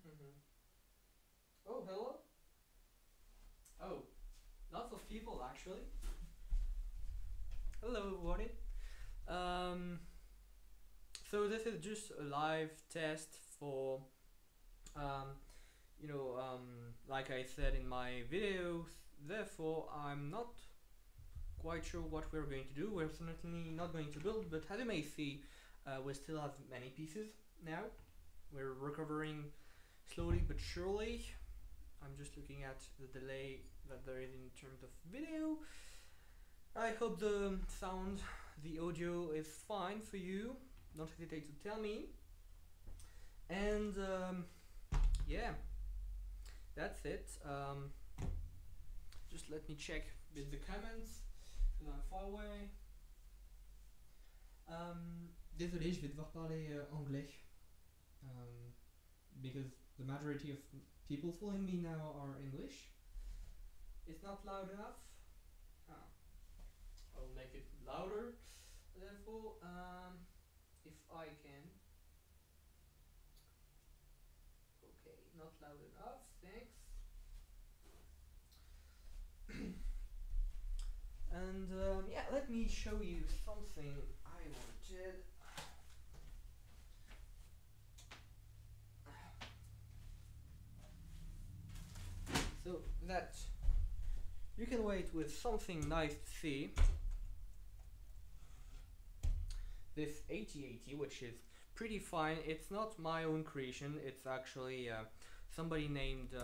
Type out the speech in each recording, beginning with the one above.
Mhm. Oh, hello. Oh, lots of people actually. Hello, everybody. Um, so this is just a live test for, um, like I said in my videos. Therefore, I'm not quite sure what we're going to do. We're certainly not going to build, but as you may see, we still have many pieces now. We're recovering slowly but surely. I'm just looking at the delay that there is in terms of video. I hope the sound, the audio is fine for you. Don't hesitate to tell me. And yeah, that's it. Just let me check with the comments because I'm far away. Désolé, je vais devoir parler anglais. Because the majority of people following me now are English. It's not loud enough. Ah, I'll make it louder. Therefore, if I can. Okay, not loud enough. Thanks. And yeah, let me show you something I wanted. So that you can wait with something nice to see. This 8080, which is pretty fine. It's not my own creation. It's actually somebody named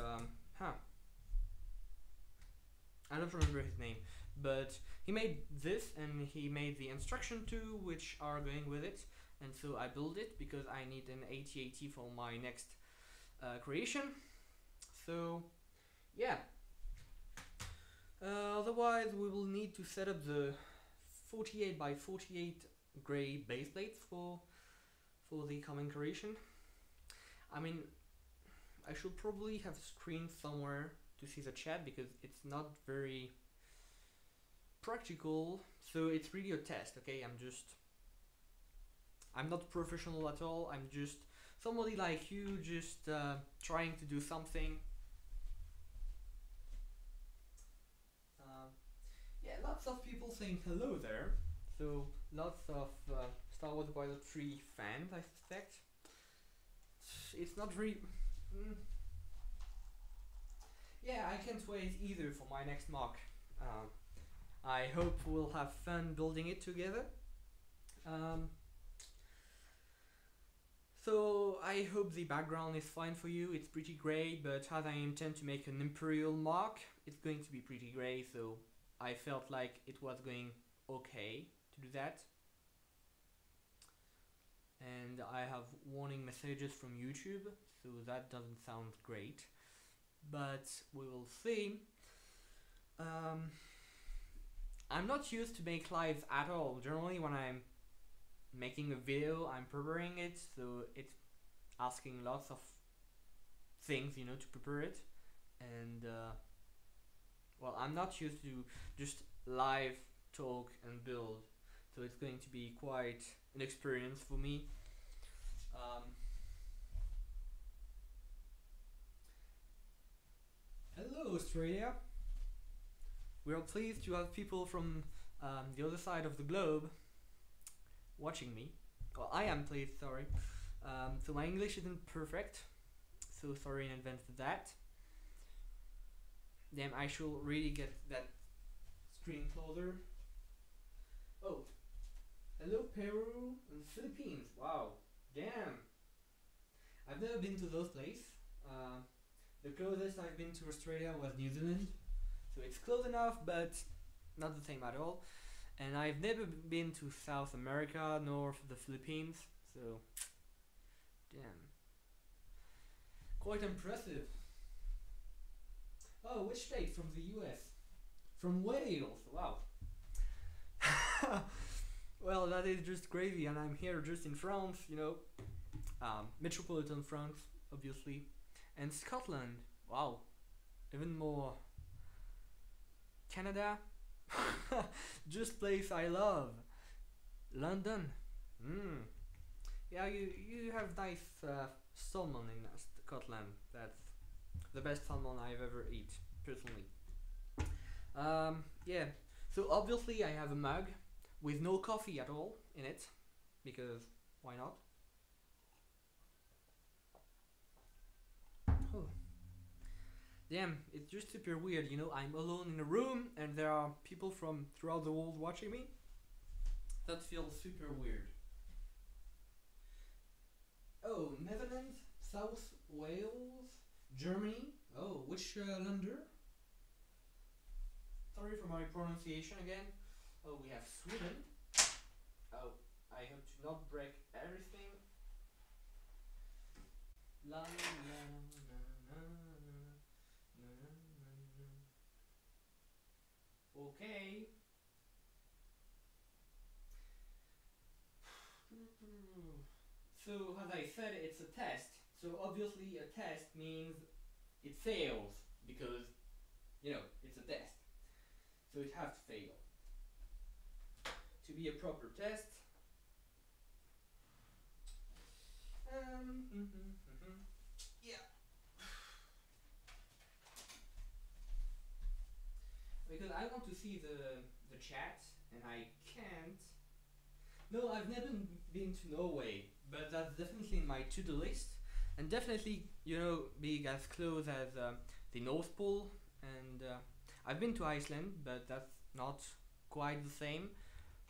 I don't remember his name, but he made this and he made the instruction too, which are going with it. And so I built it because I need an 8080 for my next creation. So yeah. Otherwise, we will need to set up the 48 by 48 gray base plates for the coming creation. I mean, I should probably have a screen somewhere to see the chat because it's not very practical. So it's really a test, okay? I'm not professional at all. I'm just somebody like you, just trying to do something. Yeah, lots of people saying hello there. So lots of Star Wars Pilot 3 fans, I suspect. It's not really. Yeah, I can't wait either for my next mock. I hope we'll have fun building it together. So I hope the background is fine for you. It's pretty grey, but as I intend to make an Imperial mock, it's going to be pretty grey, so I felt like it was going okay to do that. And I have warning messages from YouTube, so that doesn't sound great. But we will see. I'm not used to make lives at all. Generally, when I'm making a video, I'm preparing it, so it's asking lots of things, to prepare it. And well, I'm not used to just live talk and build, so it's going to be quite an experience for me. Hello, Australia. We are pleased to have people from the other side of the globe watching me. Well, I am pleased, sorry. So my English isn't perfect, so sorry in advance for that. Damn, I should really get that screen closer. Oh, hello Peru and Philippines. Wow, damn. I've never been to those places. The closest I've been to Australia was New Zealand, so it's close enough, but not the same at all. And I've never been to South America nor the Philippines, so damn. Quite impressive. Oh, which state? From the US? From Wales, wow. Well, that is just crazy, and I'm here just in France, metropolitan France, obviously, and Scotland, wow, even more. Canada, just place I love. London, yeah, you have nice salmon in Cutland. That's the best salmon I've ever eat, personally. Yeah. So obviously I have a mug with no coffee at all in it, because why not? Oh, damn, it's just super weird. I'm alone in a room and there are people from throughout the world watching me. That feels super weird. Oh, Netherlands, South Wales, Germany. Oh, which lander? Sorry for my pronunciation again. Oh, we have Sweden. Oh, I hope to not break everything. La la la na na na na na. Okay. So as I said, it's a test. So obviously a test means it fails because it's a test. So it has to fail to be a proper test. Yeah. Because I want to see the chat and I can't. No, I've never been to Norway, but that's definitely in my to-do list, and definitely being as close as the North Pole, and I've been to Iceland, but that's not quite the same.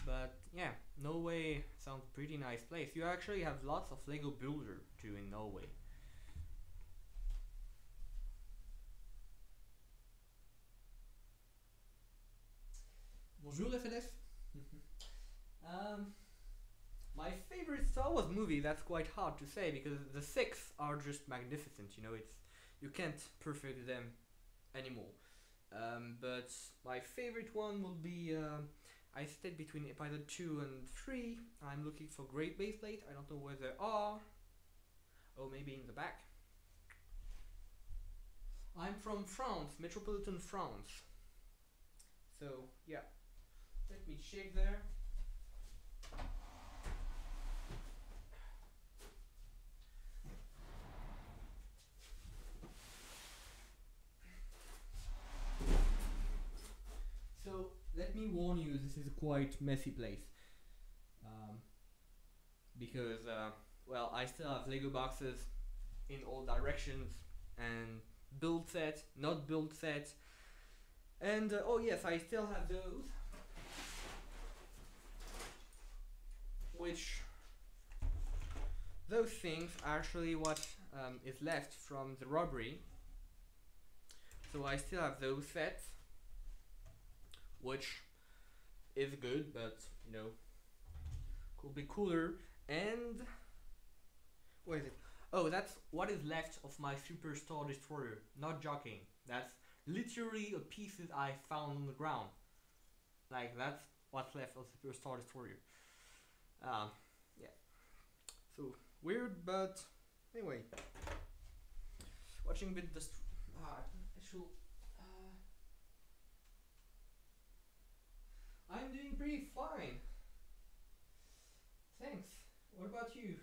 But yeah, Norway sounds pretty nice place. You actually have lots of Lego Builder too in Norway. Bonjour FLF. um, my favorite Star Wars movie, that's quite hard to say because the six are just magnificent. You can't perfect them anymore. But my favorite one will be I stayed between episode 2 and 3. I'm looking for Great Base Plate. I don't know where they are. Oh, maybe in the back. I'm from France, metropolitan France. So yeah, let me check there. So let me warn you, this is a quite messy place. Because I still have Lego boxes in all directions, and build set, not build set, and oh yes, I still have those, which those things are actually what is left from the robbery. So I still have those sets, which is good, but could be cooler. And what is it? Oh, that's what is left of my Superstar Destroyer. Not joking. That's literally a pieces I found on the ground. Like that's what's left of Superstar Destroyer. Yeah. So weird, but anyway. Watching with the actual. I'm doing pretty fine. Thanks. What about you,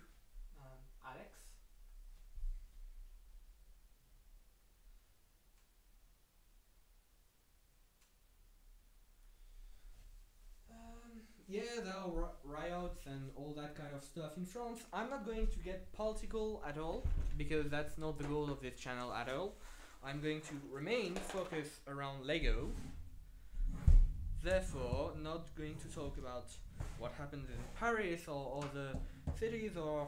Alex? Yeah, there are riots and all that kind of stuff in France. I'm not going to get political at all because that's not the goal of this channel at all. I'm going to remain focused around Lego. Therefore, not going to talk about what happens in Paris or other cities or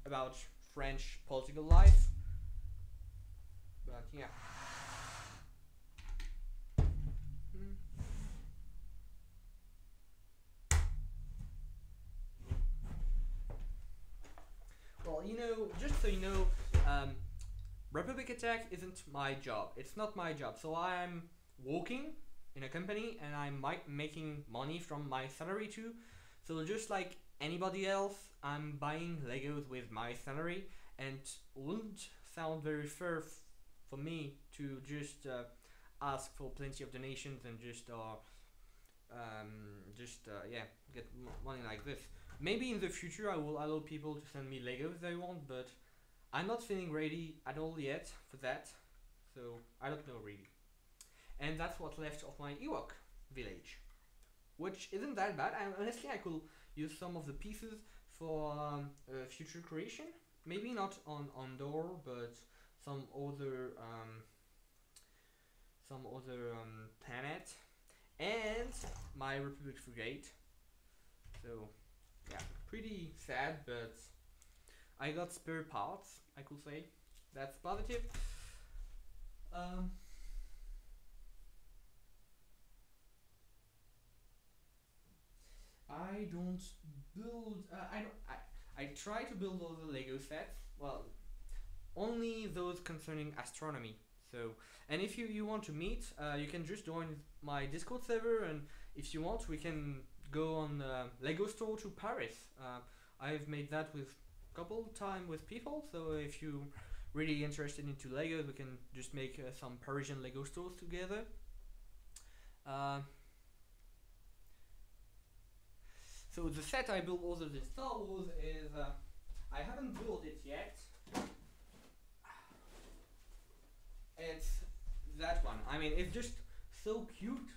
about French political life. But yeah. Well, just so you know, Republic Attack isn't my job. It's not my job. So I'm working in a company and I'm making money from my salary too. So just like anybody else, I'm buying Legos with my salary, and wouldn't sound very fair for me to just ask for plenty of donations and just get money like this. Maybe in the future I will allow people to send me Legos if they want, but I'm not feeling ready at all yet for that, so I don't know really. And that's what's left of my Ewok village, which isn't that bad. And honestly, I could use some of the pieces for future creation. Maybe not on Andor, but some other planet, and my Republic frigate. So yeah, pretty sad, but I got spare parts. I could say that's positive. Um, I don't build. I don't. I try to build all the Lego sets. Well, only those concerning astronomy. So, and if you want to meet, you can just join my Discord server, and if you want, we can go on Lego store to Paris. I've made that with couple time with people. So if you really interested into Legos, we can just make some Parisian Lego stores together. Uh, so the set I built also the Star Wars is I haven't built it yet. It's that one. I mean, it's just so cute.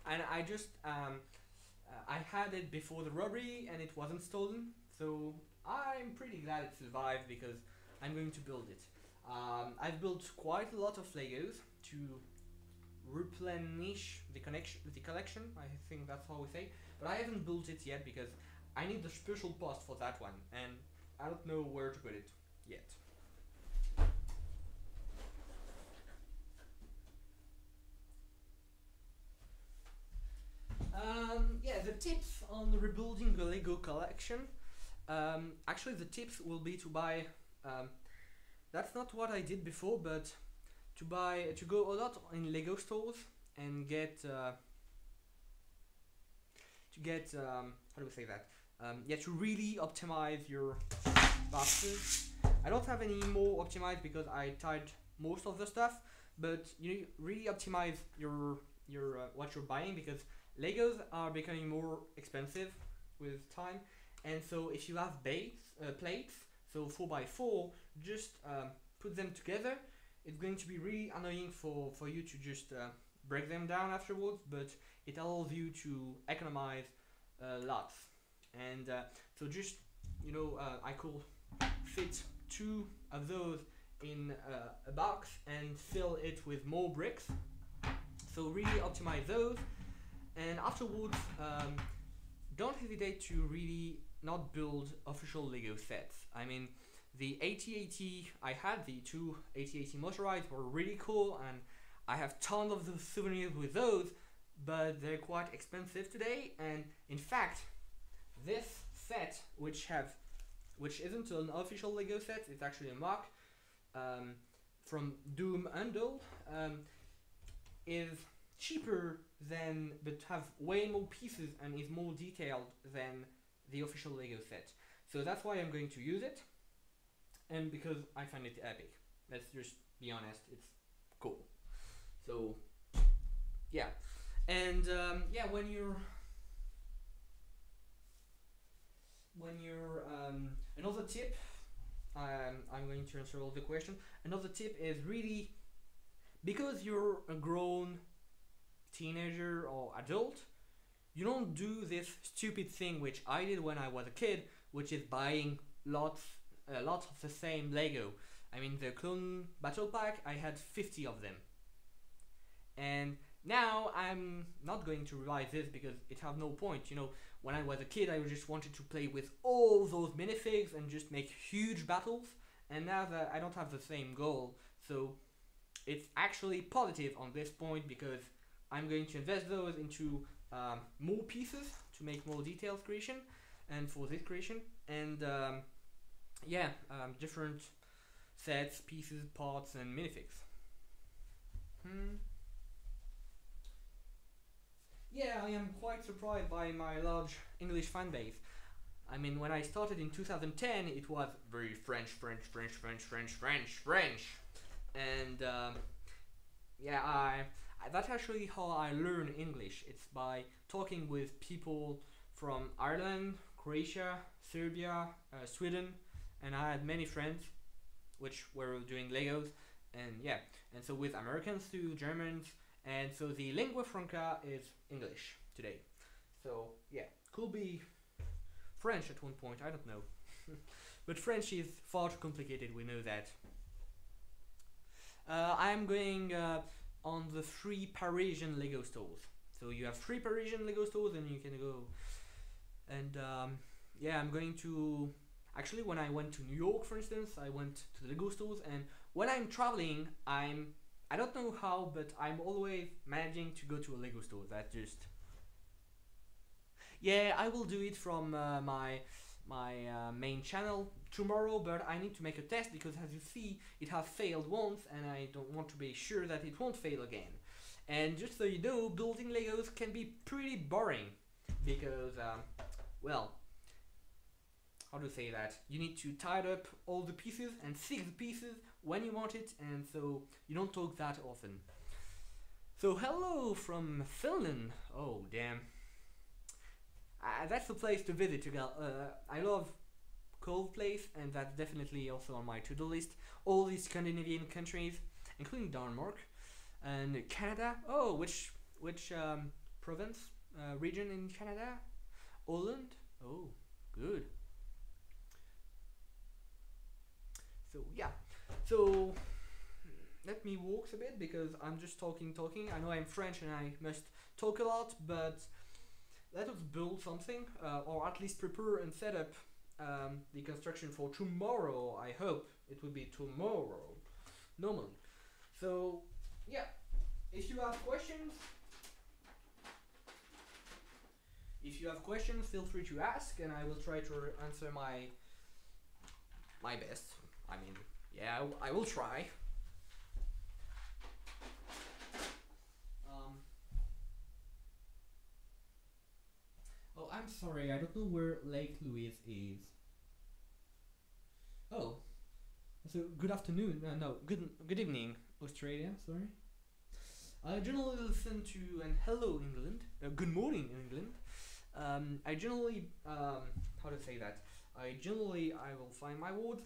And I just I had it before the robbery and it wasn't stolen, so I'm pretty glad it survived because I'm going to build it. I've built quite a lot of Legos to replenish the collection. I think that's how we say. But I haven't built it yet because I need the special post for that one, and I don't know where to put it yet. Yeah, the tips on rebuilding the Lego collection. Actually, the tips will be to buy. That's not what I did before, but to go a lot in Lego stores and get how do we say that? Yeah, to really optimize your boxes. I don't have any more optimized because I tied most of the stuff, but you really optimize your what you're buying because Legos are becoming more expensive with time, and so if you have plates, so 4x4, just put them together. It's going to be really annoying for you to just break them down afterwards, but it allows you to economize lots. And so just I could fit two of those in a box and fill it with more bricks. So really optimize those, and afterwards, don't hesitate to really not build official Lego sets. I mean, the AT-AT I had, the two AT-AT motorized were really cool, and I have tons of the souvenirs with those, but they're quite expensive today. And in fact, this set, which isn't an official Lego set, it's actually a mock from Doom Undle, is cheaper than, but have way more pieces and is more detailed than the official Lego set. So that's why I'm going to use it, and because I find it epic. Let's just be honest, it's cool. So yeah, and yeah, when you're another tip, I'm going to answer all the questions. Another tip is really, because you're a grown teenager or adult, you don't do this stupid thing which I did when I was a kid, which is buying lots of the same Lego. I mean, the Clone Battle Pack, I had 50 of them. And now I'm not going to revise this because it has no point. When I was a kid, I just wanted to play with all those minifigs and just make huge battles. And now that I don't have the same goal, so it's actually positive on this point because I'm going to invest those into more pieces to make more detailed creation, and for this creation, and different sets, pieces, parts, and minifigs. Yeah, I am quite surprised by my large English fan base. I mean, when I started in 2010, it was very French, and that's actually how I learn English. It's by talking with people from Ireland, Croatia, Serbia, Sweden, and I had many friends which were doing Legos, and yeah, and so with Americans too, Germans, and so the lingua franca is English today. So yeah, could be French at one point, I don't know. But French is far too complicated, we know that. I'm going on the 3 Parisian Lego stores. So you have 3 Parisian Lego stores, and you can go. And yeah, I'm going to. Actually, when I went to New York, for instance, I went to the Lego stores, and when I'm traveling, I don't know how, but I'm always managing to go to a Lego store. That just. Yeah, I will do it from my main channel tomorrow, but I need to make a test because, as you see, it has failed once, and I don't want to be sure that it won't fail again. And just so you know, building Legos can be pretty boring because, well, how to say that? You need to tie up all the pieces and fix the pieces when you want it, and so you don't talk that often. So hello from Finland. Oh damn. That's the place to visit. I love cold place, and that's definitely also on my to-do list. All these Scandinavian countries, including Denmark and Canada. Oh, which province, region in Canada? Holland. Oh, good. So yeah. So let me walk a bit because I'm just talking. I know I'm French and I must talk a lot, but let us build something, or at least prepare and set up the construction for tomorrow. I hope it will be tomorrow, normally. So, yeah, if you have questions, feel free to ask, and I will try to answer my best. I mean, yeah, I will try. Oh, I'm sorry, I don't know where Lake Louise is. Oh, so good afternoon. No, good evening, Australia. Sorry. I generally listen to and hello England. Good morning England. I generally how to say that? I will find my words.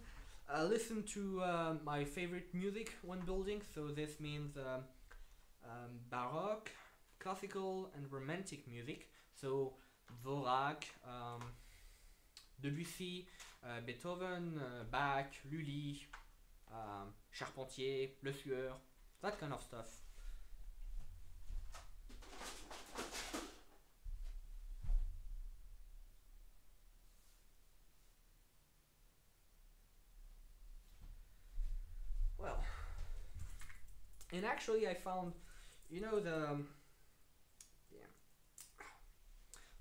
Listen to my favorite music when building. So this means baroque, classical, and romantic music. So Dvorak, Debussy, Beethoven, Bach, Lully, Charpentier, Le Sueur, that kind of stuff. Well, and actually I found, you know, yeah.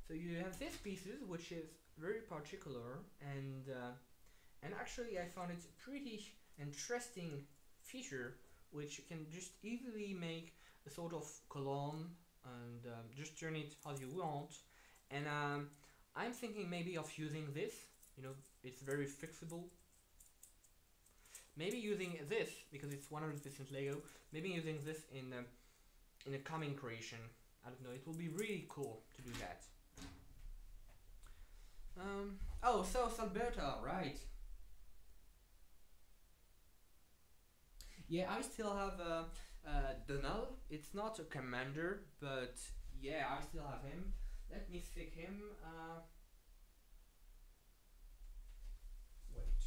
So you have these pieces, which is very particular, and actually I found it a pretty interesting feature, which you can just easily make a sort of column and just turn it as you want. And I'm thinking maybe of using this. You know, it's very fixable. Maybe using this because it's 100% Lego. Maybe using this in a coming creation. I don't know. It will be really cool to do that. Oh, South Alberta, right? Yeah, I still have Donald. It's not a commander, but yeah, I still have him. Let me stick him. Wait,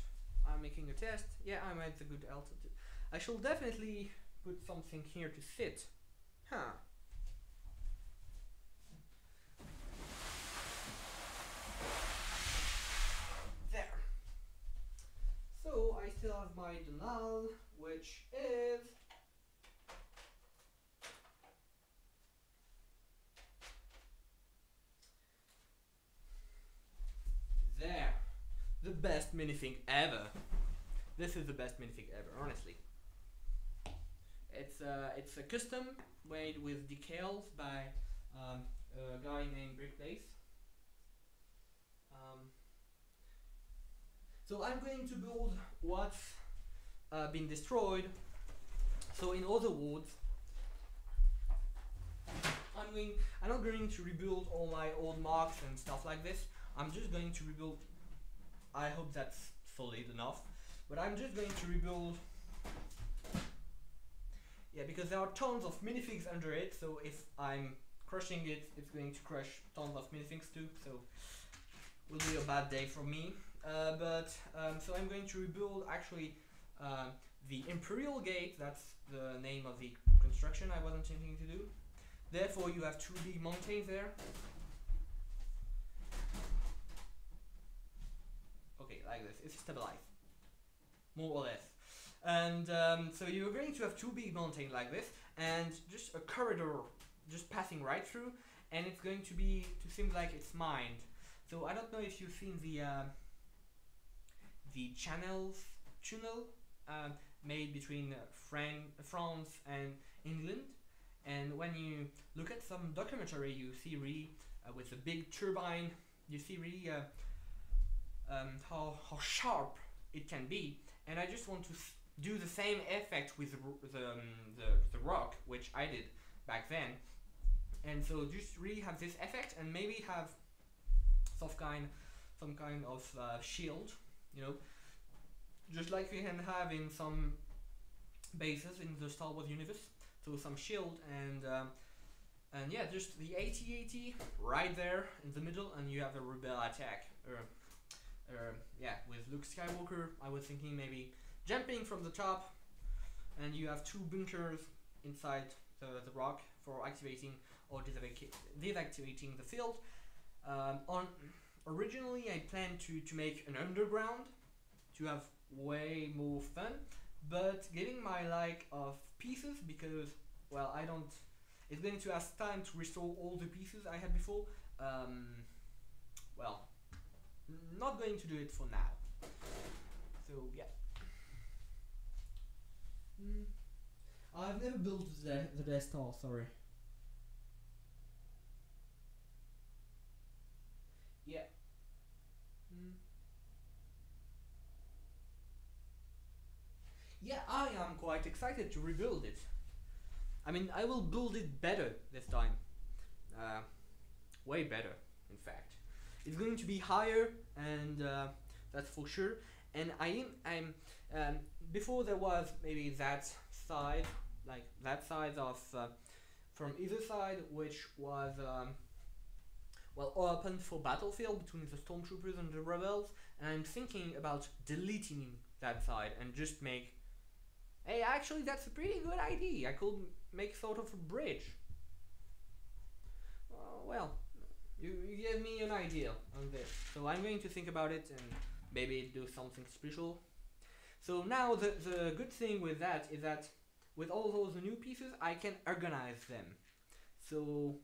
I'm making a test. Yeah, I'm at a good altitude. I shall definitely put something here to sit. Huh. There. So I still have my Donald, which is there. The best minifig ever. This is the best minifig ever, honestly. It's a custom made with decals by a guy named Brickbase. So I'm going to build what's been destroyed. So in other words, I'm not going to rebuild all my old marks and stuff like this. I'm just going to rebuild. I hope that's solid enough. But I'm just going to rebuild. Yeah, because there are tons of minifigs under it, so if I'm crushing it, it's going to crush tons of minifigs too, so it will be a bad day for me. So I'm going to rebuild actually the Imperial Gate. That's the name of the construction I was intending to do. Therefore you have two big mountains there. Okay, like this, it's stabilized, more or less. And so you're going to have two big mountains like this, and just a corridor just passing right through, and it's going to seem like it's mined. So I don't know if you've seen the tunnel made between France and England, and when you look at some documentary, you see really with a big turbine, you see really how sharp it can be. And I just want to do the same effect with the rock, which I did back then, and so just really have this effect, and maybe have some kind of shield, you know, just like we can have in some bases in the Star Wars universe. So some shield, and yeah, just the AT-AT right there in the middle, and you have a rebel attack. Yeah, with Luke Skywalker, I was thinking maybe jumping from the top, and you have two bunkers inside the rock for activating or deactivating the field. Originally I planned to make an underground to have way more fun, but getting my like of pieces, because well, it's going to ask time to restore all the pieces I had before. Well, not going to do it for now. So yeah. I've never built the Death Star, sorry. Yeah. Yeah, I am quite excited to rebuild it. I mean, I will build it better this time. Way better, in fact. It's going to be higher, and that's for sure. And I'm before there was maybe that side, like that side of from either side, which was well, open for battlefield between the stormtroopers and the rebels. And I'm thinking about deleting that side and just make. Hey, actually, that's a pretty good idea. I could make sort of a bridge. Well, you gave me an idea on this, so I'm going to think about it and maybe do something special. So now the good thing with that is that with all those new pieces, I can organize them. So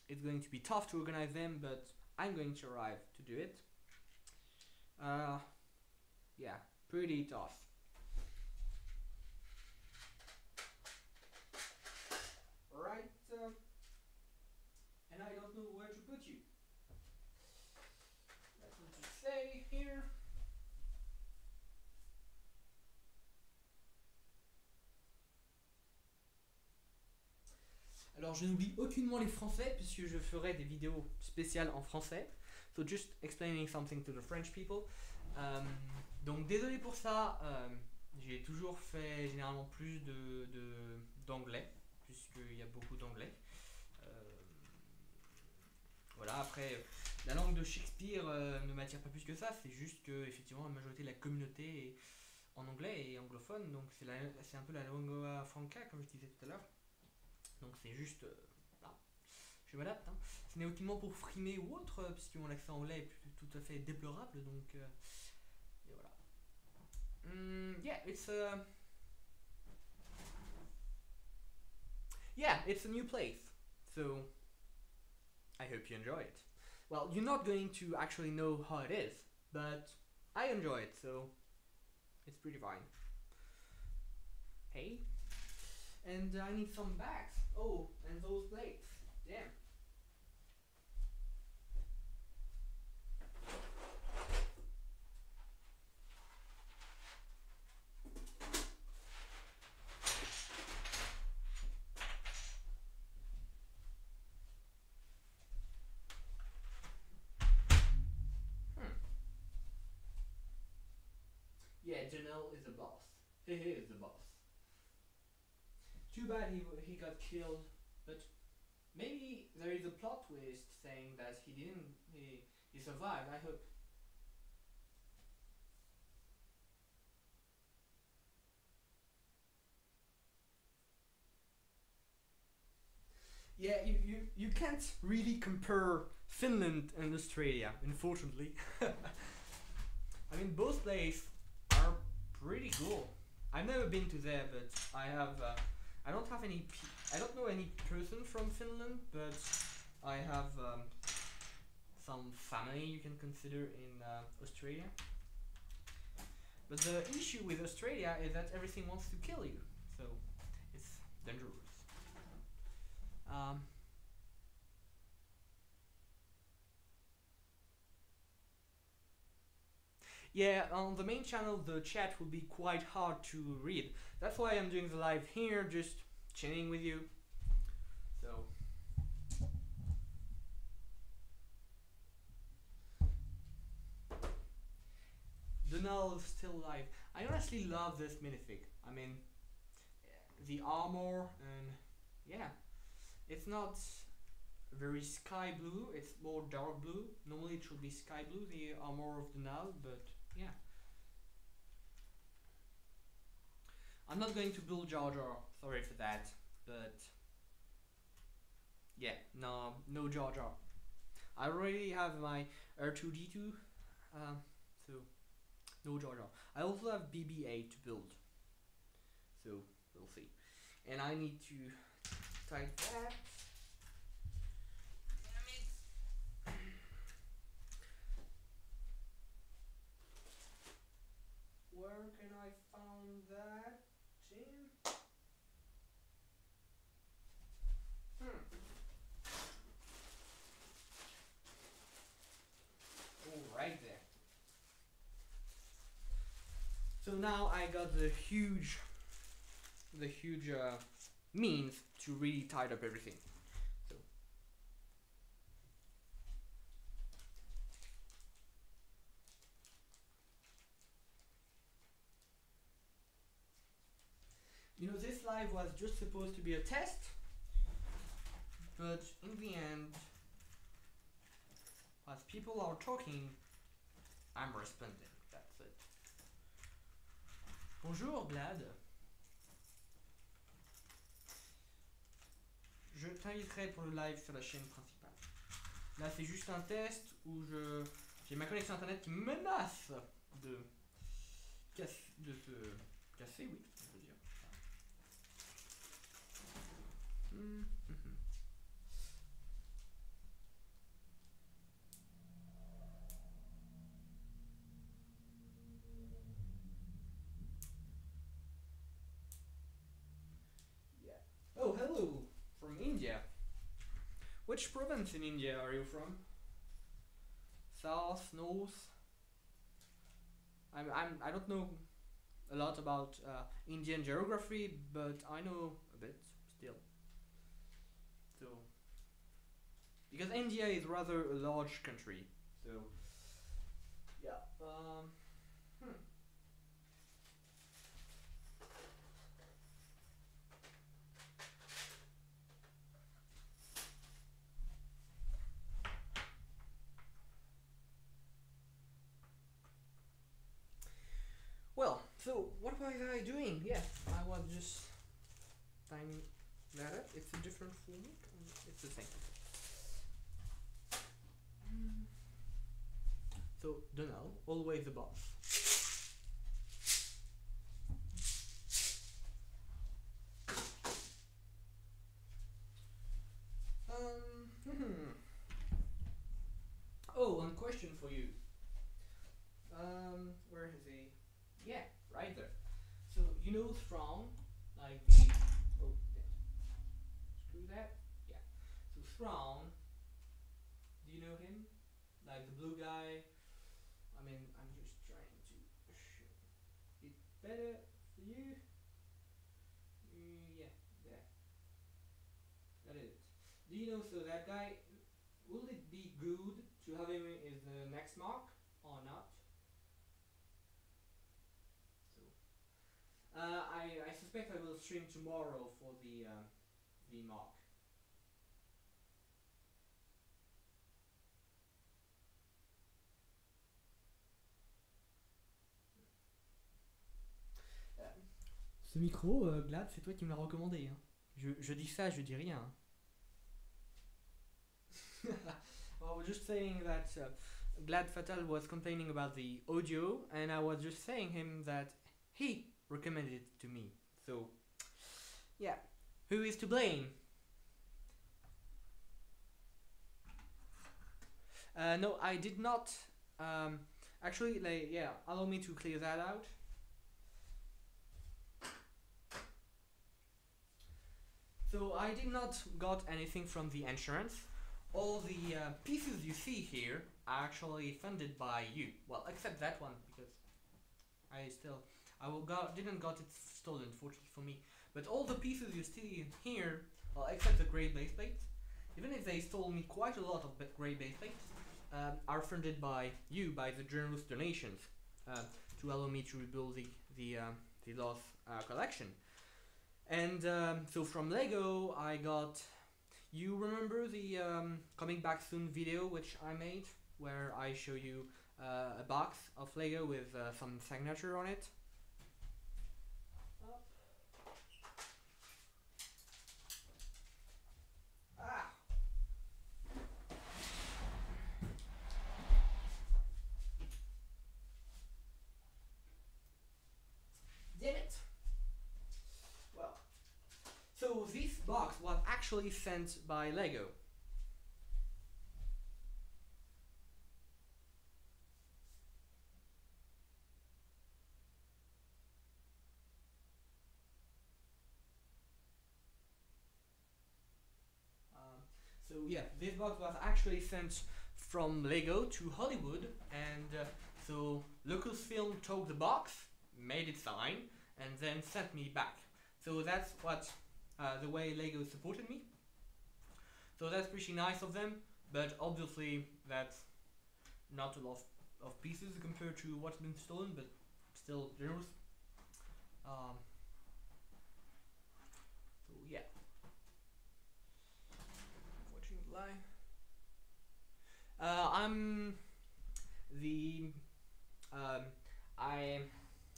it's going to be tough to organize them, but I'm going to arrive to do it. Yeah, pretty tough. Right, and I don't know where to put you. Let me just say here. Alors je n'oublie aucunement les français puisque je ferai des vidéos spéciales en français. So just explaining something to the French people. Donc désolé pour ça, j'ai toujours fait généralement plus d'anglais, puisqu'il y a beaucoup d'anglais. Voilà, après, la langue de Shakespeare ne m'attire pas plus que ça, c'est juste que effectivement la majorité de la communauté est en anglais et anglophone, donc c'est un peu la lingua franca comme je disais tout à l'heure. Donc c'est juste, je m'adapte. Hein. Ce n'est aucunement pour frimer ou autre, puisque mon accent anglais est tout à fait déplorable, donc et voilà. It's a new place, so I hope you enjoy it. Well, you're not going to actually know how it is, but I enjoy it, so it's pretty fine. Hey, and I need some bags. Oh, and those plates. Damn. He is the boss. Too bad he got killed, but maybe there is a plot twist saying that he didn't he survived. I hope. Yeah, you can't really compare Finland and Australia, unfortunately. I mean, both places are pretty cool. I've never been to there, but I have. I don't have any. I don't know any person from Finland, but I have some family you can consider in Australia. But the issue with Australia is that everything wants to kill you, so it's dangerous. Um, yeah, on the main channel, the chat will be quite hard to read. That's why I'm doing the live here, just chilling with you. So, Donald is still alive. I honestly love this minifig. I mean, the armor and yeah, it's not very sky blue. It's more dark blue. Normally it should be sky blue, the armor of Donald, but yeah. I'm not going to build Jar Jar. Sorry for that, but yeah, no Jar Jar. I already have my R2D2, so no Jar Jar. I also have BB-8 to build, so we'll see. And I need to type that. Damn it! Where can I find that, Jim? Oh, right there. So now I got the huge means to really tidy up everything. So this live was just supposed to be a test, but in the end, as people are talking, I'm responding. That's it. Bonjour Glad. Je t'inviterai pour le live sur la chaîne principale. Là, c'est juste un test où j'ai ma connexion internet qui me menace de se casser, oui, on peut dire. Yeah. Oh, hello from India. Which province in India are you from? South, north? I don't know a lot about Indian geography, but I know a bit still. So, because India is rather a large country, so yeah. Well, so what was I doing? Yeah, I was just timing that up. It's a different format. It's the same. So Donald, always the boss. Oh, one question for you. Where is he? Yeah, right there. So you know Thrawn, like the oh yeah. Screw that. Yeah. So Thrawn, do you know him? Like the blue guy. I mean, I'm just trying to show it better for you. Yeah, there. That is it. Do you know? So that guy, will it be good to have him as the next mark or not? So I suspect I will stream tomorrow for the mock. Ce micro, Glad, c'est toi qui me l'as recommandé. Hein. Je dis ça, je dis rien. Well, I was just saying that Glad Fatal was complaining about the audio, and I was just saying him that he recommended it to me. So, yeah, who is to blame? No, I did not. Actually, like, yeah, allow me to clear that out. So I did not got anything from the insurance. All the pieces you see here are actually funded by you. Well, except that one because didn't got it stolen, fortunately for me. But all the pieces you see here, well, except the grey base plates, even if they stole me quite a lot of grey base plates, are funded by you, by the generous donations, to allow me to rebuild the lost collection. And so from Lego, I got. You remember the coming back soon video which I made, where I show you a box of Lego with some signature on it? Ah! Damn it! Well, so this box was actually sent by Lego. So yeah, this box was actually sent from Lego to Hollywood, and so Lucasfilm took the box, made it sign, and then sent me back. So that's what the way Lego supported me. So that's pretty nice of them, but obviously that's not a lot of pieces compared to what's been stolen, but still generous. So yeah. Watching live. I'm the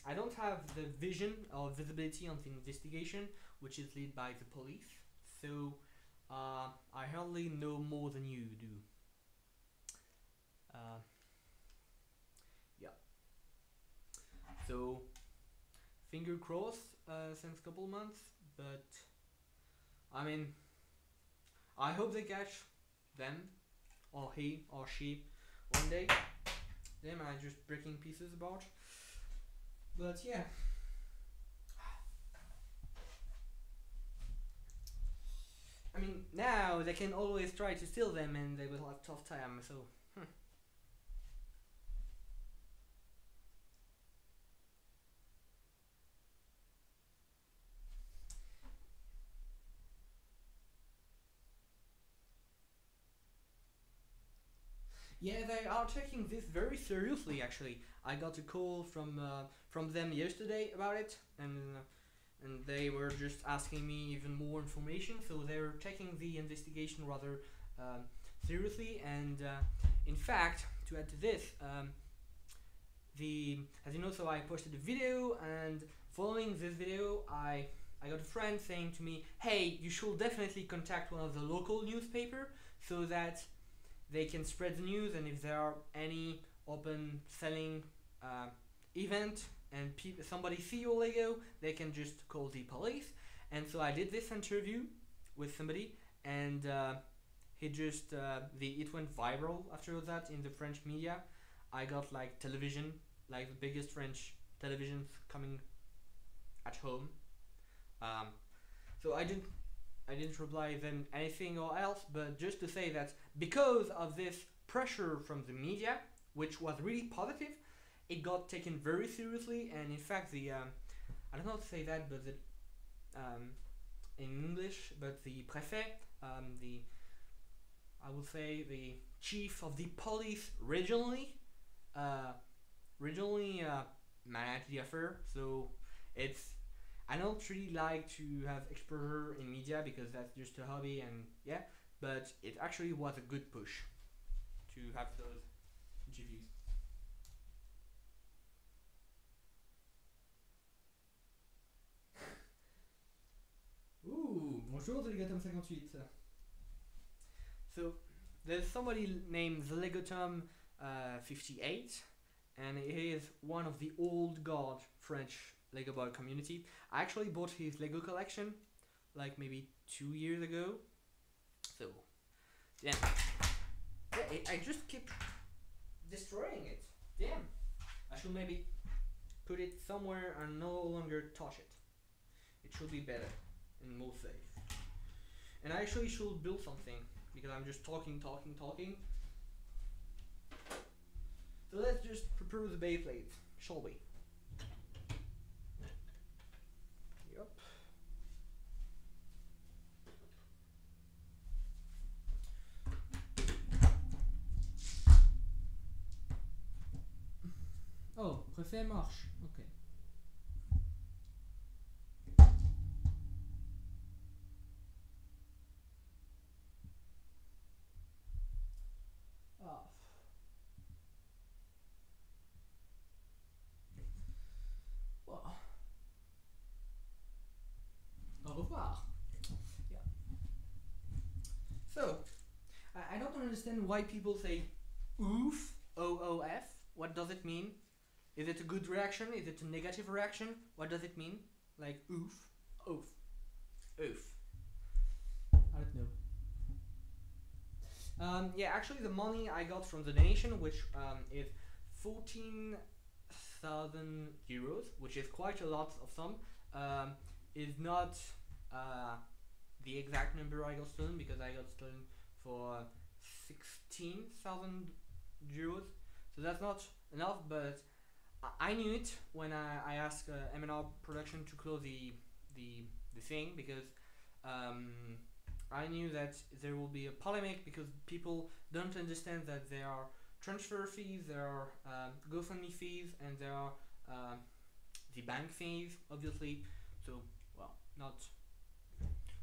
I don't have the vision or visibility on the investigation, which is led by the police. So I hardly know more than you do. Yeah. So finger crossed since a couple months, but I mean, I hope they catch them, or he or she, one day. Them are just breaking pieces about. But yeah. I mean, now they can always try to steal them and they will have tough time, so. Yeah, they are taking this very seriously. Actually, I got a call from them yesterday about it, and they were just asking me even more information. So they're taking the investigation rather seriously. And in fact, to add to this, as you know, so I posted a video, and following this video, I got a friend saying to me, "Hey, you should definitely contact one of the local newspaper so that they can spread the news, and if there are any open selling event and somebody see your Lego, they can just call the police." And so I did this interview with somebody, and it went viral after that in the French media. I got like television, like the biggest French televisions coming at home. So I didn't reply them anything or else, but just to say that because of this pressure from the media, which was really positive, it got taken very seriously. And in fact, I don't know how to say that, but in English, but the préfet, I would say the chief of the police regionally managed the affair. So it's I don't really like to have exposure in media because that's just a hobby and yeah, but it actually was a good push to have those interviews. Ouh, bonjour Legotom58. So there's somebody named Legotom 58, and he is one of the old guard French Lego boy community. I actually bought his Lego collection like maybe 2 years ago. So yeah, I just keep destroying it. Damn, I should maybe put it somewhere and no longer touch it. It should be better and more safe. And I actually should build something because I'm just talking. So let's just prepare the base plate, shall we? Yep. Oh, refait marche. Ok. Ah. Well. Au revoir. Yeah. So, I don't understand why people say oof, OOF. What does it mean? Is it a good reaction? Is it a negative reaction? What does it mean? Like oof, oof, oof. I don't know. Yeah, actually, the money I got from the donation, which is 14,000 euros, which is quite a lot of sum, is not the exact number I got stolen because I got stolen for 16,000 euros. So that's not enough, but I knew it when I asked M&R Production to close the thing because I knew that there will be a polemic because people don't understand that there are transfer fees, there are GoFundMe fees, and there are the bank fees, obviously. So, well, not,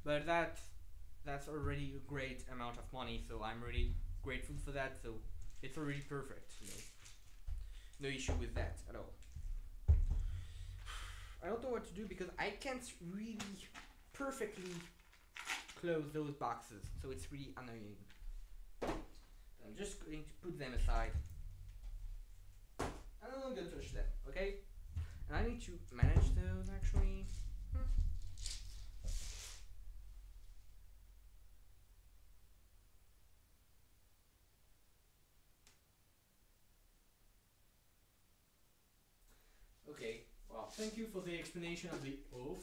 but that's already a great amount of money. So I'm really grateful for that. So it's already perfect. No issue with that at all. I don't know what to do because I can't really perfectly close those boxes, so it's really annoying. I'm just going to put them aside. I'm not gonna touch them, okay? And I need to manage those actually. Okay, well, thank you for the explanation of the oof.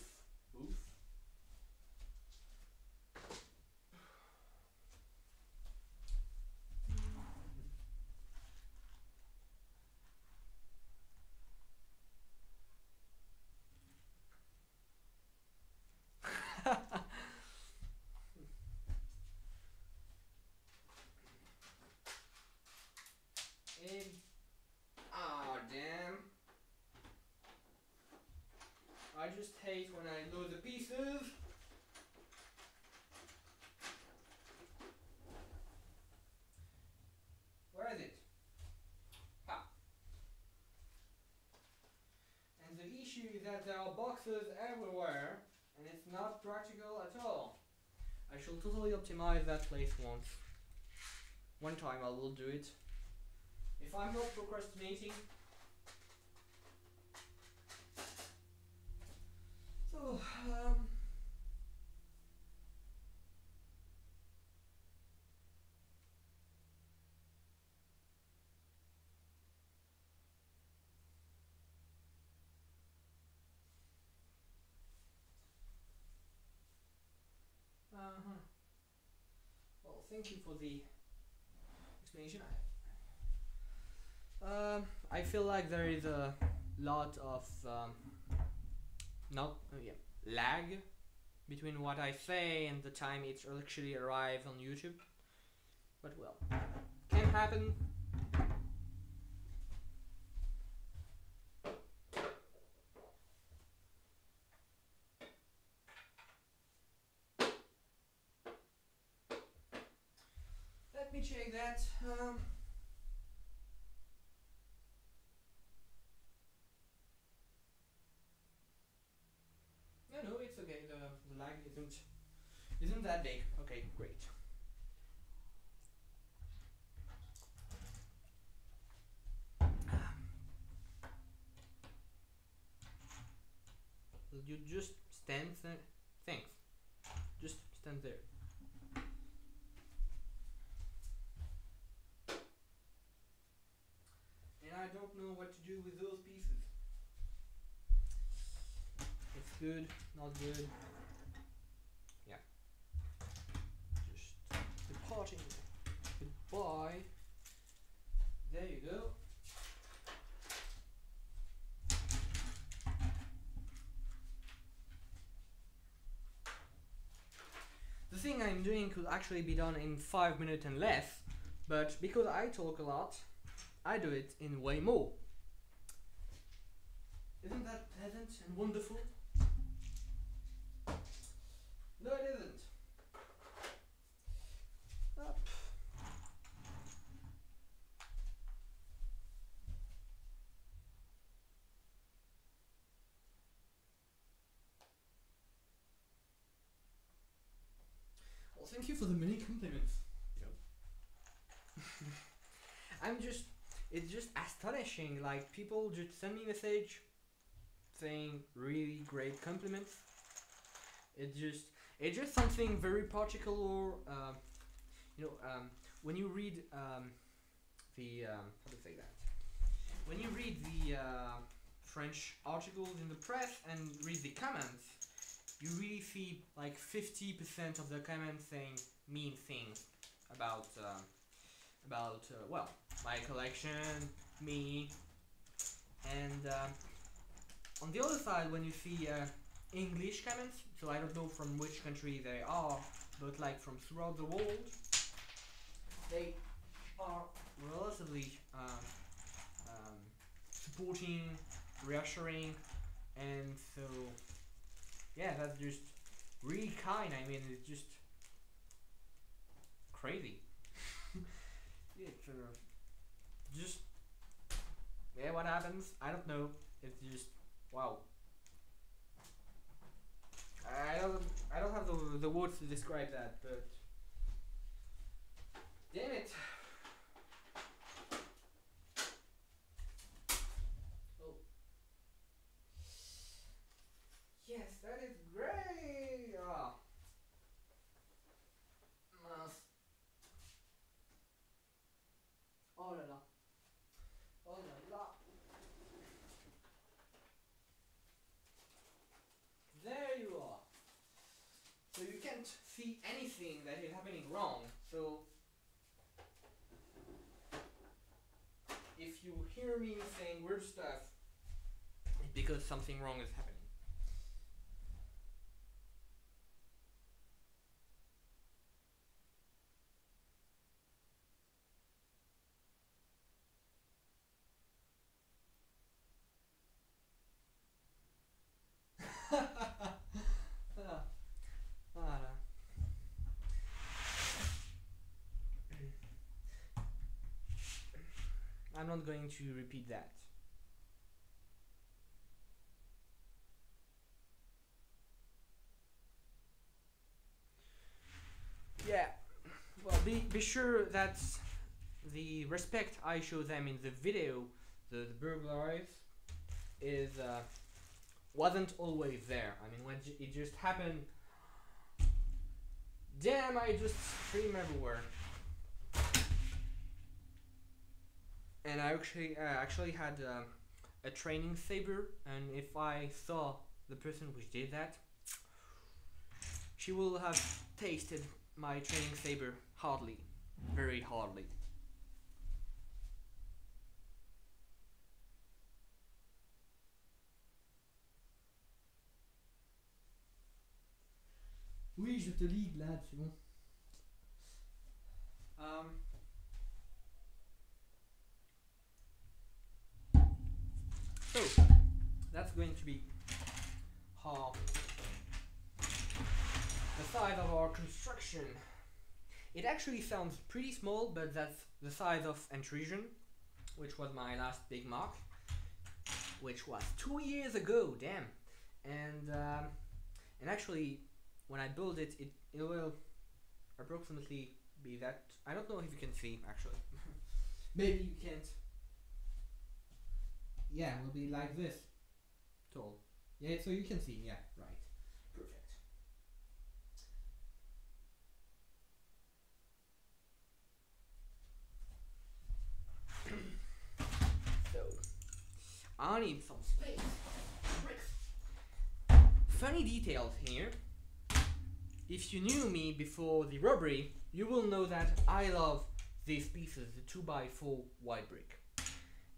And damn. I just hate when I lose the pieces. Where is it? Ha. And the issue is that there are boxes everywhere and it's not practical at all. I shall totally optimize that place once. One time I will do it. If I'm not procrastinating. So, well, thank you for the explanation. I feel like there is a lot of lag between what I say and the time it actually arrives on YouTube. But well, can happen. check that. No, it's okay. The lag isn't that big. Okay, great. You just stand. Thanks. Just stand there. And I don't know what to do with those pieces. It's good, not good. Yeah. Just departing. Goodbye. There you go. The thing I'm doing could actually be done in 5 minutes and less, but because I talk a lot, I do it in way more. Isn't that pleasant and wonderful? No, it isn't. Up. Well, thank you for the many compliments. It's just astonishing. Like, people just send me a message saying really great compliments. It's just something very particular. When you read how to say that? When you read the French articles in the press and read the comments, you really see like 50% of the comments saying mean things about my collection, me, and on the other side, when you see English comments, so I don't know from which country they are, but like from throughout the world, they are relatively supporting, reassuring, and so yeah, that's just really kind. I mean, it's just crazy. It's just yeah, what happens? I don't know. It's just wow. I don't have the words to describe that, but damn it. Oh. Yes, that is great. Ah. Oh la la. Oh la la. There you are. So you can't see anything that is happening wrong. So if you hear me saying weird stuff, it's because something wrong is happening. I'm not going to repeat that. Yeah, well, be sure that the respect I show them in the video, the burglaries, is wasn't always there. I mean, when it just happened, damn, I just scream everywhere. And I actually had a training saber, and if I saw the person which did that, she will have tasted my training saber hardly, very hardly. Oui, je te lis, Glad, c'est bon. So, that's going to be how the side of our construction It actually sounds pretty small, but that's the size of Intrusion, which was my last big mark, which was 2 years ago, damn. And actually, when I build it, it will approximately be that. I don't know if you can see, actually. Maybe you can't. Yeah, it will be like this. Tall. Yeah, so you can see, yeah, right. Perfect. So, I need some space. Bricks. Funny details here. If you knew me before the robbery, you will know that I love these pieces, the 2x4 white brick.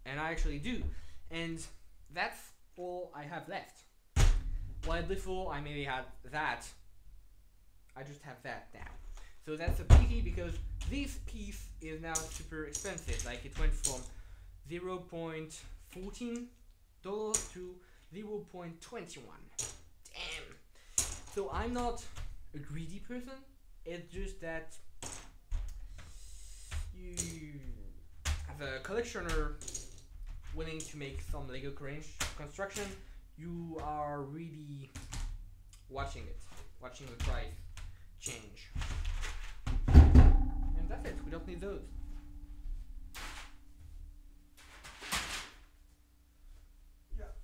And I actually do. And that's all I have left. While before I maybe had that, I just have that now. So that's a pity because this piece is now super expensive. Like it went from $0.14 to $0.21. Damn. So I'm not a greedy person. It's just that you, as a collectioner willing to make some Lego construction, you are really watching the price change. And that's it, we don't need those. Yep.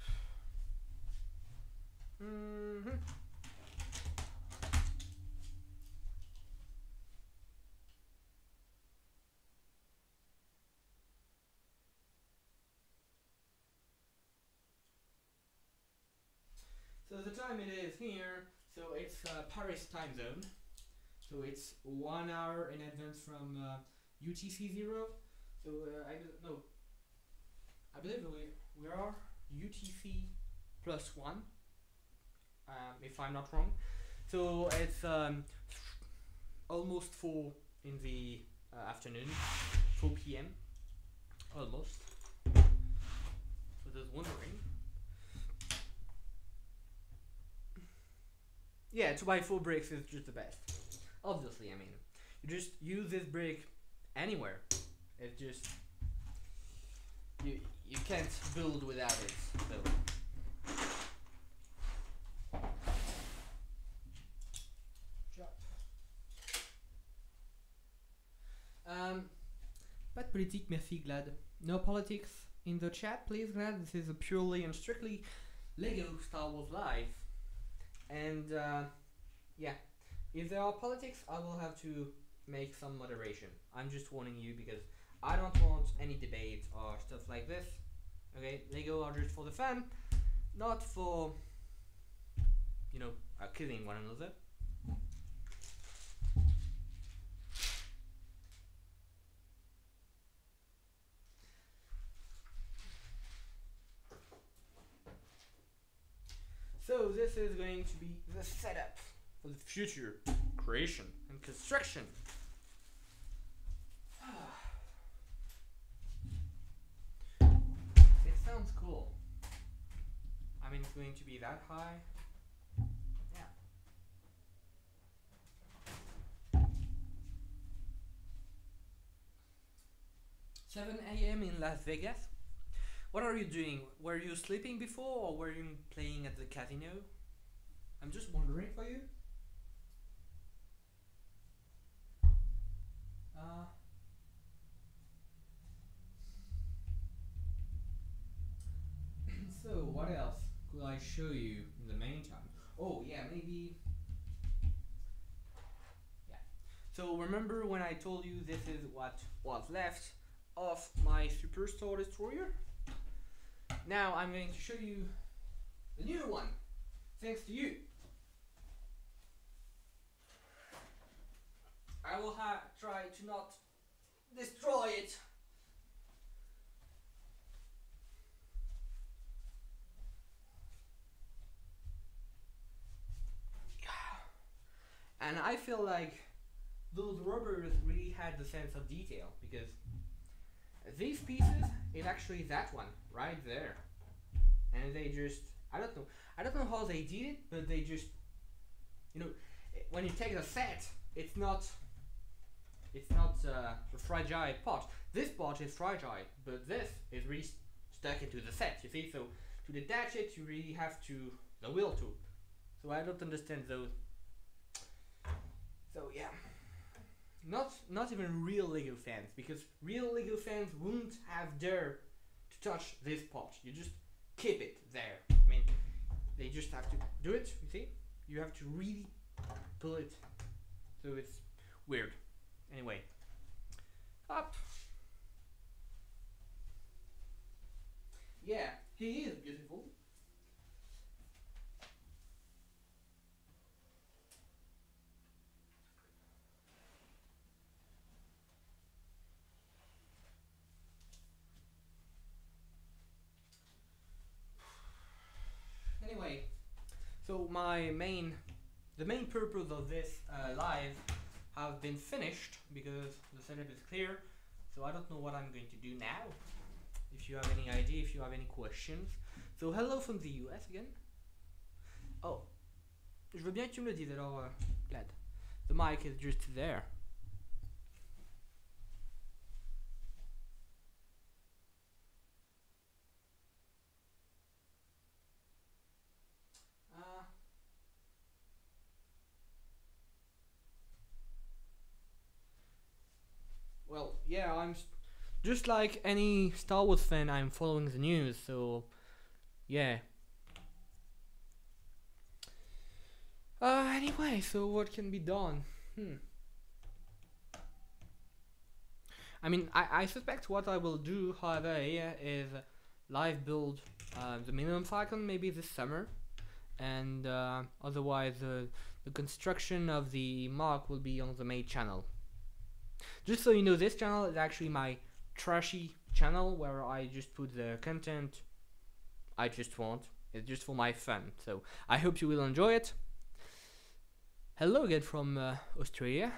So the time it is here, so it's Paris time zone. So it's 1 hour in advance from UTC 0. So I believe we are UTC +1, if I'm not wrong. So it's almost 4 in the afternoon, 4 p.m. almost. For those wondering. Yeah, 2x4 bricks is just the best. Obviously, I mean, you just use this brick anywhere. It's just you can't build without it. So. Pas de politique, merci Glad. No politics in the chat, please Glad. This is a purely and strictly Lego Star Wars Live. And yeah, if there are politics, I will have to make some moderation. I'm just warning you because I don't want any debate or stuff like this. Okay, Lego are just for the fun, not for, you know, killing one another. So this is going to be the setup for the future creation and construction. It sounds cool. I mean, it's going to be that high. Yeah. $7 a.m. in Las Vegas. What are you doing? Were you sleeping before or were you playing at the casino? I'm just wondering for you. So what else could I show you in the meantime? Oh yeah, maybe. Yeah. So remember when I told you this is what was left of my Superstar Destroyer? Now I'm going to show you the new one, thanks to you. I will try to not destroy it. And I feel like those rubbers really had the sense of detail because these pieces is actually that one right there, and they just I don't know how they did it, but they just, you know, when you take the set, it's not It's not a fragile part. This part is fragile, but this is really stuck into the set. You see, so to detach it, you really have to the will to. So I don't understand those. So yeah, not even real Lego fans, because real Lego fans wouldn't have dare to touch this part. You just keep it there. I mean, they just have to do it. You see, you have to really pull it. So it's weird. Anyway, up. Yeah, he is beautiful. Anyway, so the main purpose of this live have been finished because the setup is clear. So I don't know what I'm going to do now. If you have any idea, if you have any questions. So hello from the US again. Oh, je veux bien que tu me le dises alors, Glad. The mic is just there. Well, yeah, just like any Star Wars fan, I'm following the news, so yeah. Anyway, so what can be done? I mean, I suspect what I will do, however, here is live build the minimum Falcon maybe this summer, and otherwise the construction of the Mark will be on the main channel. Just so you know, this channel is actually my trashy channel where I just put the content I just want. It's just for my fun. So I hope you will enjoy it. Hello again from Australia.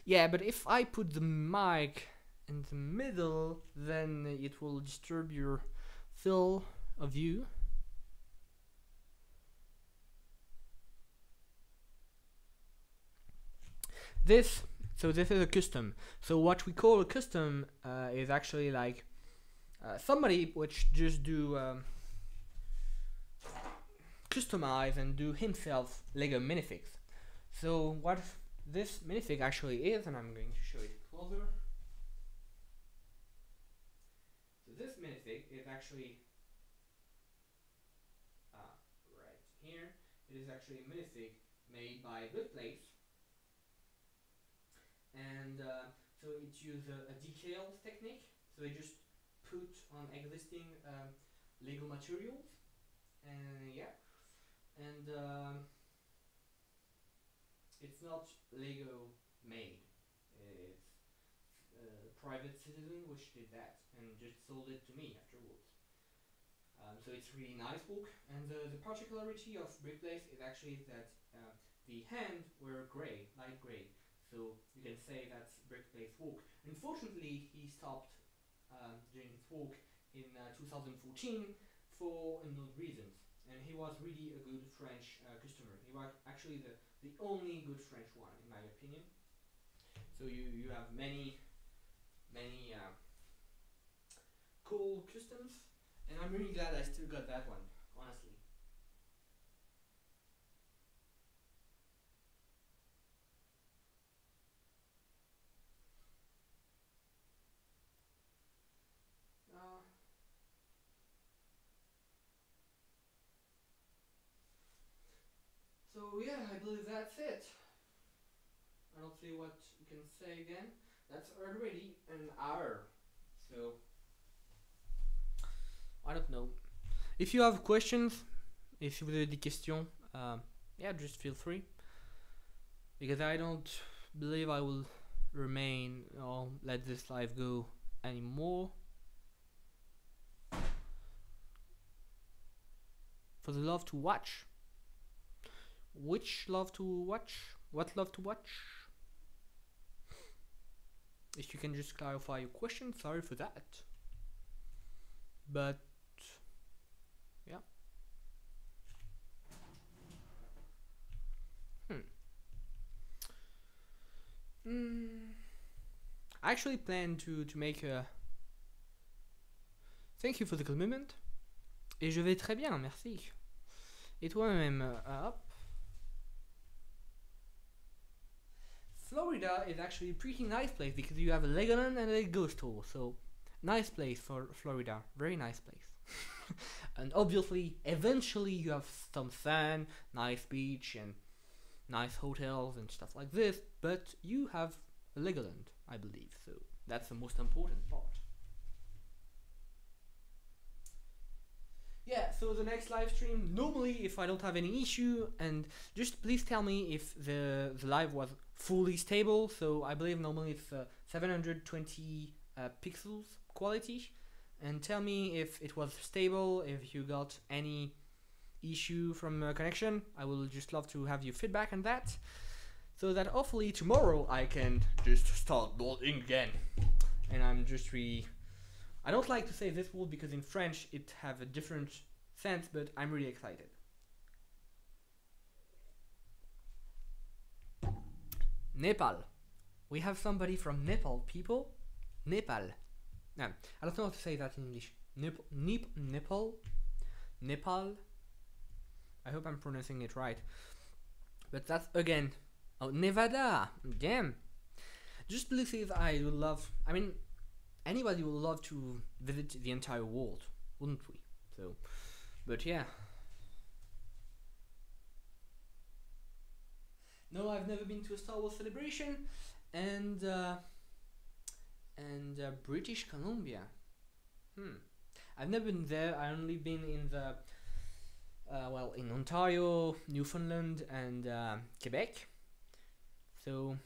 Yeah, but if I put the mic in the middle, then it will disturb your field of view. This is a custom. So what we call a custom is actually like somebody which just do customize and do himself Lego minifigs. So what this minifig actually is, and I'm going to show it closer. So this minifig is actually right here. It is actually a minifig made by Goodplace. And so it uses a decal technique. So they just put on existing Lego materials, and yeah, and it's not Lego made. It's a private citizen which did that and just sold it to me afterwards. So it's really nice book, and the particularity of Brickplace is actually that the hand were gray, light gray. So you can say that's Brickplace walk. Unfortunately, he stopped doing his walk in 2014 for unknown reasons, and he was really a good French customer. He was actually the only good French one, in my opinion. So you have many cool customs, and I'm really glad I still got that one, honestly. So yeah, I believe that's it. I don't see what you can say again. That's already an hour. So I don't know. If you have questions, if vous avez des questions, yeah, just feel free. Because I don't believe I will remain or let this live go anymore. For the love to watch. Which love to watch? What love to watch? If you can just clarify your question, sorry for that. But yeah. I actually plan to make a. Thank you for the compliment. Et je vais très bien, merci. Et toi-même, hop. Florida is actually a pretty nice place because you have a Legoland and a Lego store, so nice place for Florida, very nice place. And obviously, eventually you have some sun, nice beach and nice hotels and stuff like this, but you have a Legoland, I believe, so that's the most important part. Yeah, so the next live stream, normally if I don't have any issue, and just please tell me if the live was fully stable. So I believe normally it's 720 pixels quality, and tell me if it was stable, if you got any issue from connection. I will just love to have your feedback on that, so that hopefully tomorrow I can just start building again. And I'm just I don't like to say this word because in French it have a different sense, but I'm really excited. Nepal. We have somebody from Nepal, people. Nepal. No, I don't know how to say that in English. Nepal. Nepal. I hope I'm pronouncing it right. But that's again. Oh, Nevada. Damn. Just because I would love. I mean, anybody would love to visit the entire world, wouldn't we? So, but yeah. No, I've never been to a Star Wars celebration, and British Columbia. I've never been there. I only been in the in Ontario, Newfoundland, and Quebec. So,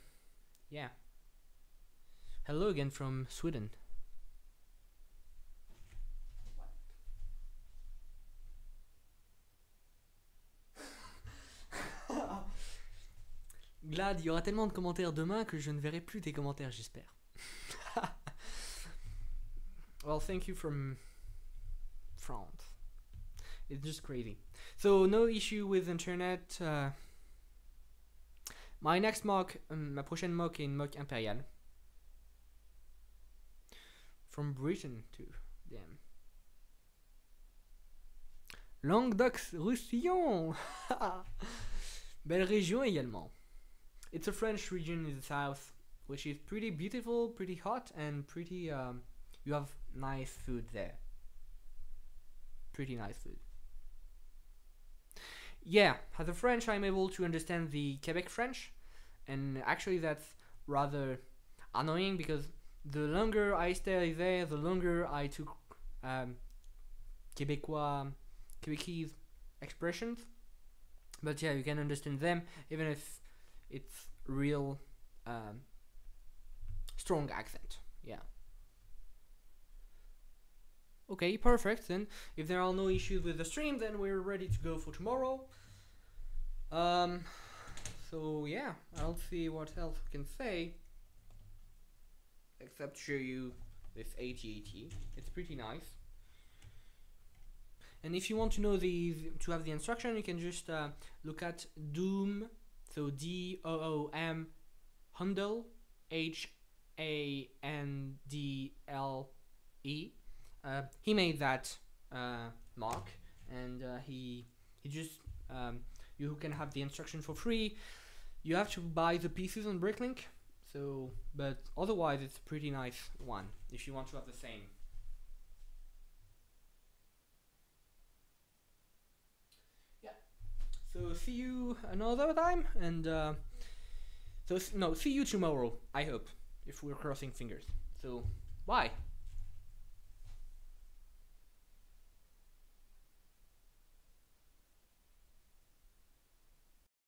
yeah. Hello again from Sweden. Glad, il y aura tellement de commentaires demain que je ne verrai plus tes commentaires, j'espère. Well, thank you from France. It's just crazy. So, no issue with internet. My next mock, ma prochaine mock est une mock impériale. From Britain too. Damn. Languedoc-Roussillon. Belle région également. It's a French region in the south, which is pretty beautiful, pretty hot, and pretty. You have nice food there. Pretty nice food. Yeah, as a French, I'm able to understand the Quebec French, and actually that's rather annoying because the longer I stay there, the longer I took Québécois expressions. But yeah, you can understand them even if it's real strong accent. Yeah. Okay, perfect. Then if there are no issues with the stream, then we're ready to go for tomorrow. So yeah, I'll see what else we can say. Except show you this AT-AT. It's pretty nice. And if you want to know to have the instruction, you can just look at Doom, so DOOM Handle, HANDLE. He made that mark, and he just you can have the instruction for free. You have to buy the pieces on Bricklink. So, but otherwise it's a pretty nice one if you want to have the same. Yeah. So see you another time, and see you tomorrow. I hope, if we're crossing fingers. So bye.